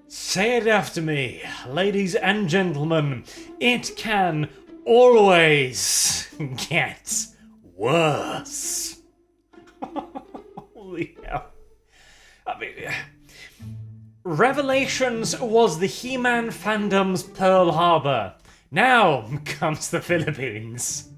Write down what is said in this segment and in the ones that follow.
Say it after me, ladies and gentlemen. It can always get worse. Holy hell. I mean, Revelations was the He-Man fandom's Pearl Harbor. Now comes the Philippines.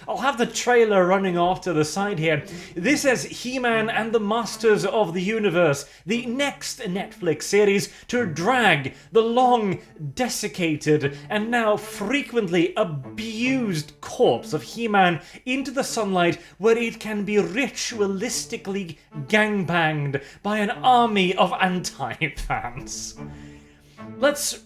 I'll have the trailer running off to the side here. This is He-Man and the Masters of the Universe, the next Netflix series to drag the long, desiccated, and now frequently abused corpse of He-Man into the sunlight where it can be ritualistically gangbanged by an army of anti-fans. Let's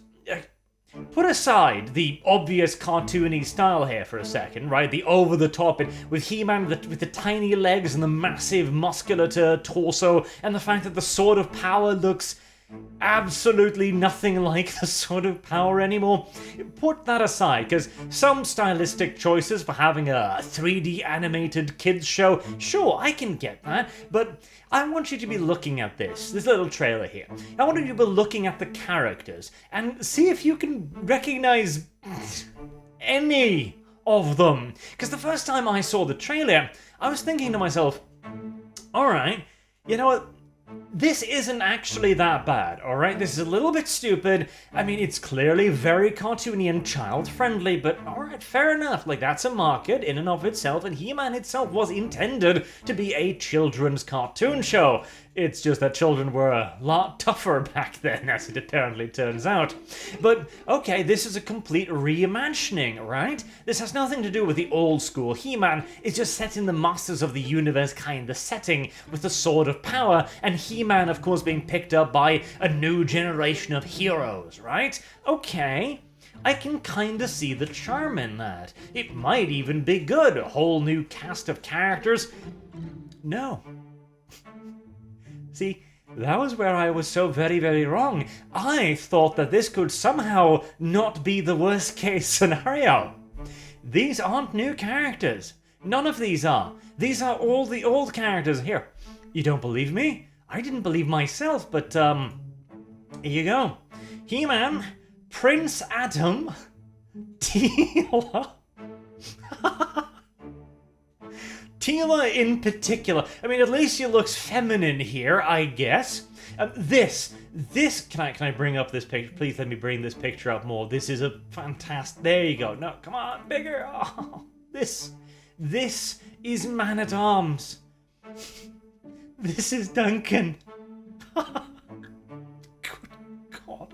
put aside the obvious cartoony style here for a second, right? The over-the-top with He-Man with the tiny legs and the massive muscular torso, and the fact that the Sword of Power looks absolutely nothing like the Sword of Power anymore. Put that aside, because some stylistic choices for having a 3D animated kids show, sure, I can get that, but I want you to be looking at this little trailer here. I want you to be looking at the characters and see if you can recognize any of them. Because the first time I saw the trailer, I was thinking to myself, alright, you know what? This isn't actually that bad, alright? This is a little bit stupid. I mean, it's clearly very cartoony and child-friendly, but alright, fair enough. Like, that's a market in and of itself, and He-Man itself was intended to be a children's cartoon show. It's just that children were a lot tougher back then, as it apparently turns out. But, okay, this is a complete reimagining, right? This has nothing to do with the old school He-Man. It's just set in the Masters of the Universe kind of setting, with the Sword of Power, and He-Man, of course, being picked up by a new generation of heroes, right? Okay. I can kinda see the charm in that. It might even be good, a whole new cast of characters. No. See, that was where I was so very, very wrong. I thought that this could somehow not be the worst case scenario. These aren't new characters. None of these are. These are all the old characters. Here, you don't believe me? I didn't believe myself, but here you go. He-Man, Prince Adam, Teela. Teela in particular. I mean, at least she looks feminine here, I guess. This, can I bring up this picture? Please let me bring this picture up more. This is a fantastic, there you go. No, come on, bigger. Oh, this is Man-at-Arms. This is Duncan. Good God.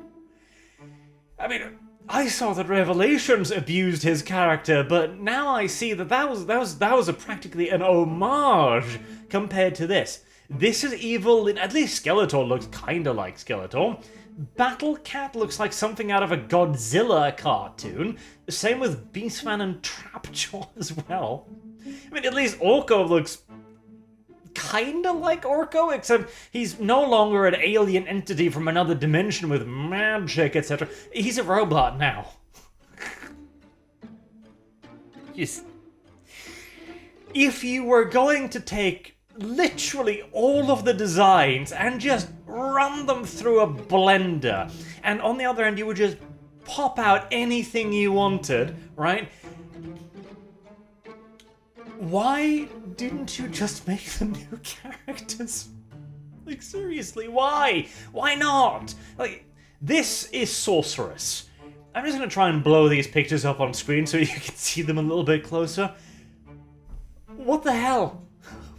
I mean, I saw that Revelations abused his character, but now I see that that was practically an homage compared to this. This is evil, at least Skeletor looks kinda like Skeletor. Battle Cat looks like something out of a Godzilla cartoon. Same with Beastman and Trapjaw as well. I mean, at least Orko looks kinda like Orko, except he's no longer an alien entity from another dimension with magic, etc. He's a robot now. Just, if you were going to take literally all of the designs and just run them through a blender, and on the other end you would just pop out anything you wanted, right? Why didn't you just make them new characters? Like, seriously, why? Why not? Like, this is Sorceress. I'm just gonna try and blow these pictures up on screen so you can see them a little bit closer. What the hell?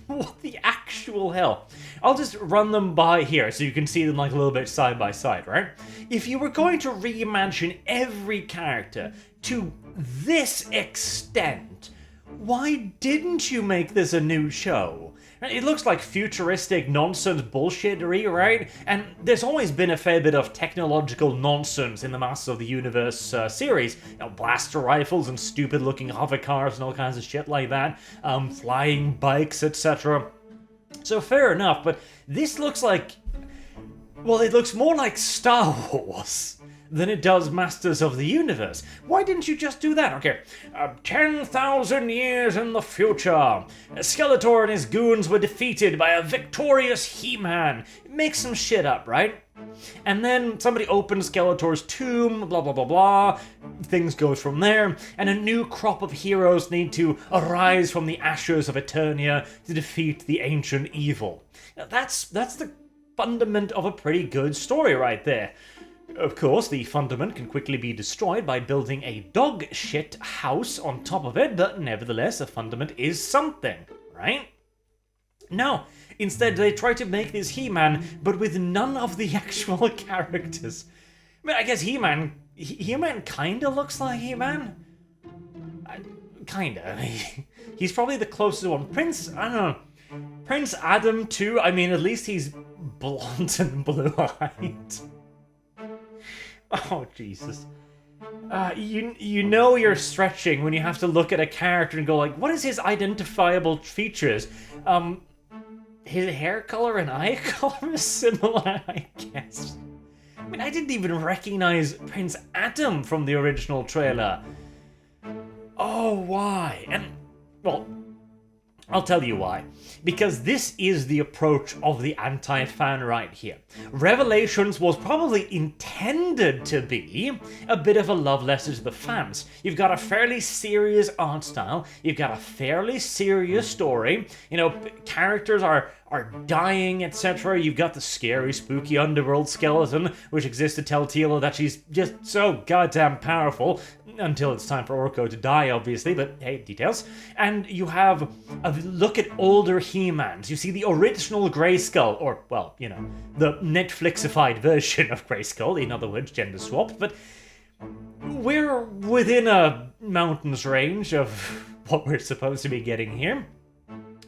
What the actual hell? I'll just run them by here so you can see them like a little bit side by side, right? If you were going to reimagine every character to this extent, why didn't you make this a new show? It looks like futuristic nonsense bullshittery, right? And there's always been a fair bit of technological nonsense in the Masters of the Universe series. You know, blaster rifles and stupid-looking hover cars and all kinds of shit like that. Flying bikes, etc. So fair enough, but this looks like... well, it looks more like Star Wars than it does Masters of the Universe. Why didn't you just do that? Okay, 10,000 years in the future, Skeletor and his goons were defeated by a victorious He-Man. Make some shit up, right? And then somebody opens Skeletor's tomb, blah blah blah blah, things go from there, and a new crop of heroes need to arise from the ashes of Eternia to defeat the ancient evil. Now, that's the fundament of a pretty good story right there. Of course, the fundament can quickly be destroyed by building a dog shit house on top of it, but nevertheless, a fundament is something, right? No, instead they try to make this He-Man, but with none of the actual characters. I mean, I guess He-Man kinda looks like He-Man? Kinda. He's probably the closest one. Prince, I don't know. Prince Adam too, I mean, at least he's blonde and blue-eyed. Oh, Jesus. You know you're stretching when you have to look at a character and go like, what is his identifiable features? His hair color and eye color is similar, I guess. I mean, I didn't even recognize Prince Adam from the original trailer. Oh, why? And, well, I'll tell you why. Because this is the approach of the anti-fan right here. Revelations was probably intended to be a bit of a love letter to the fans. You've got a fairly serious art style, you've got a fairly serious story, you know, characters are dying, etc. You've got the scary, spooky underworld skeleton, which exists to tell Teela that she's just so goddamn powerful, until it's time for Orko to die, obviously, but hey, details. And you have a look at older He-Mans. You see the original Grayskull, or, well, you know, the Netflixified version of Grayskull, in other words, gender swapped, but we're within a mountain's range of what we're supposed to be getting here.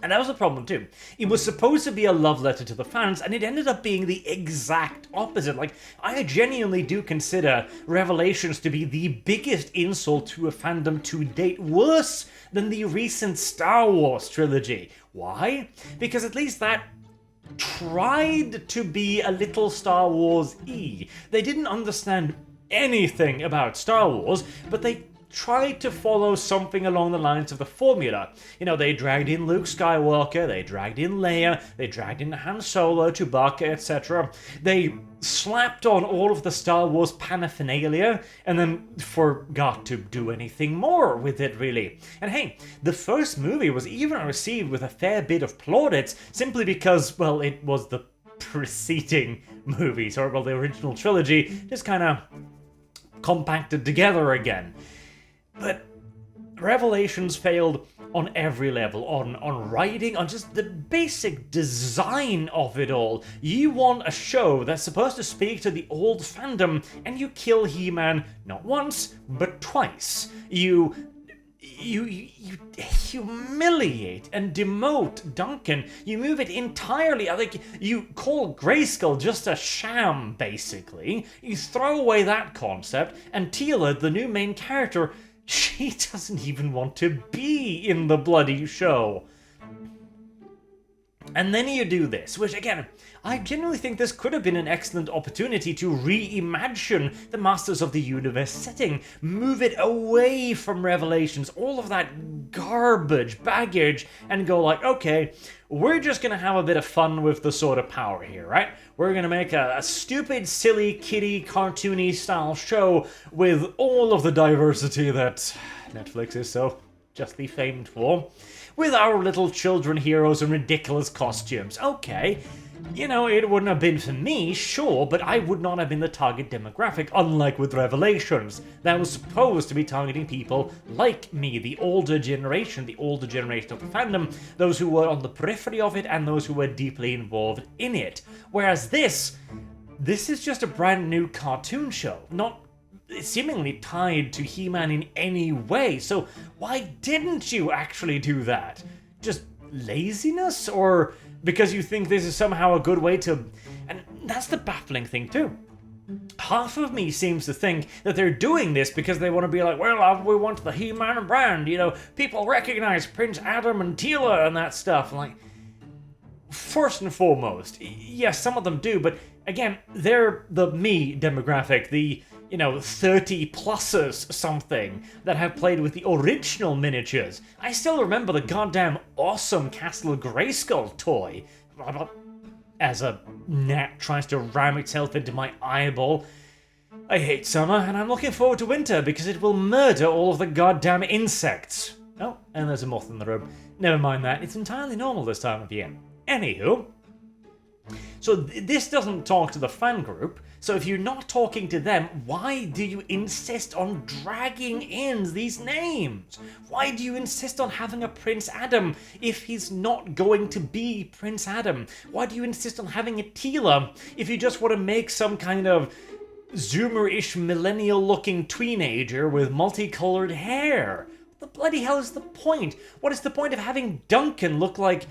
And that was a problem too. It was supposed to be a love letter to the fans, and it ended up being the exact opposite. Like, I genuinely do consider Revelations to be the biggest insult to a fandom to date, worse than the recent Star Wars trilogy. Why? Because at least that tried to be a little Star Wars-y. They didn't understand anything about Star Wars, but they tried to follow something along the lines of the formula. You know, they dragged in Luke Skywalker, they dragged in Leia, they dragged in Han Solo, Chewbacca, etc. They slapped on all of the Star Wars paraphernalia and then forgot to do anything more with it, really. And hey, the first movie was even received with a fair bit of plaudits simply because, well, it was the preceding movies, or, well, the original trilogy, just kind of compacted together again. But Revelations failed on every level, on writing, on just the basic design of it all. You want a show that's supposed to speak to the old fandom, and you kill He-Man not once, but twice. You humiliate and demote Duncan. You move it entirely. Like, you call Grayskull just a sham, basically. You throw away that concept, and Teela, the new main character, she doesn't even want to be in the bloody show. And then you do this, which again, I genuinely think this could have been an excellent opportunity to reimagine the Masters of the Universe setting, move it away from Revelations, all of that garbage, baggage, and go like, okay, we're just gonna have a bit of fun with the sword of power here, right? We're gonna make a stupid, silly, kiddie, cartoony style show with all of the diversity that Netflix is so justly famed for, with our little children heroes in ridiculous costumes. Okay, you know, it wouldn't have been for me, sure, but I would not have been the target demographic, unlike with Revelations. That was supposed to be targeting people like me, the older generation of the fandom, those who were on the periphery of it and those who were deeply involved in it. Whereas this is just a brand new cartoon show, not seemingly tied to He-Man in any way, so why didn't you actually do that? Just laziness? Or because you think this is somehow a good way to... And that's the baffling thing too. Half of me seems to think that they're doing this because they want to be like, well, we want the He-Man brand, you know, people recognize Prince Adam and Teela and that stuff. Like, first and foremost, yes, some of them do, but again, they're the me demographic, the you know, 30-plussers something that have played with the original miniatures. I still remember the goddamn awesome Castle Grayskull toy. As a gnat tries to ram itself into my eyeball. I hate summer, and I'm looking forward to winter because it will murder all of the goddamn insects. Oh, and there's a moth in the room. Never mind that, it's entirely normal this time of year. Anywho, so this doesn't talk to the fan group, so if you're not talking to them, why do you insist on dragging in these names? Why do you insist on having a Prince Adam if he's not going to be Prince Adam? Why do you insist on having a Teela if you just want to make some kind of Zoomer-ish millennial-looking teenager with multicolored hair? What the bloody hell is the point? What is the point of having Duncan look like,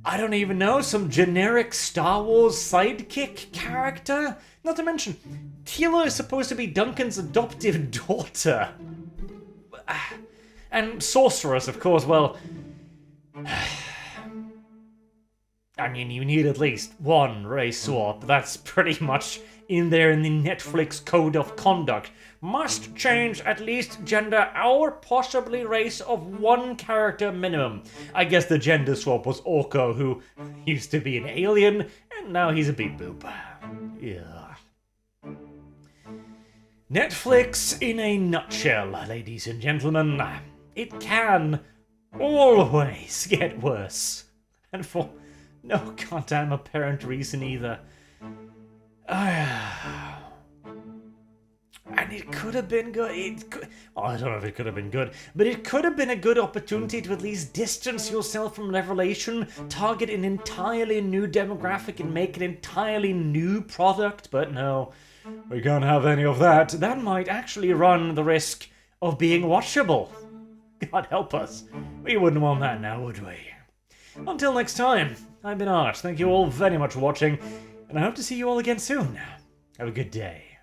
I don't even know, some generic Star Wars sidekick character? Not to mention, Teela is supposed to be Duncan's adoptive daughter. And Sorceress, of course, well... I mean, you need at least one race swap. That's pretty much in there in the Netflix code of conduct. Must change at least gender or possibly race of one character minimum. I guess the gender swap was Orko, who used to be an alien, and now he's a beep boop. Yeah. Netflix in a nutshell, ladies and gentlemen. It can always get worse. And for no goddamn apparent reason either. And it could have been good. I don't know if it could have been good, but it could have been a good opportunity to at least distance yourself from Revelation, target an entirely new demographic, and make an entirely new product. But no, we can't have any of that. That might actually run the risk of being watchable. God help us. We wouldn't want that now, would we? Until next time, I've been Art. Thank you all very much for watching, and I hope to see you all again soon. Have a good day.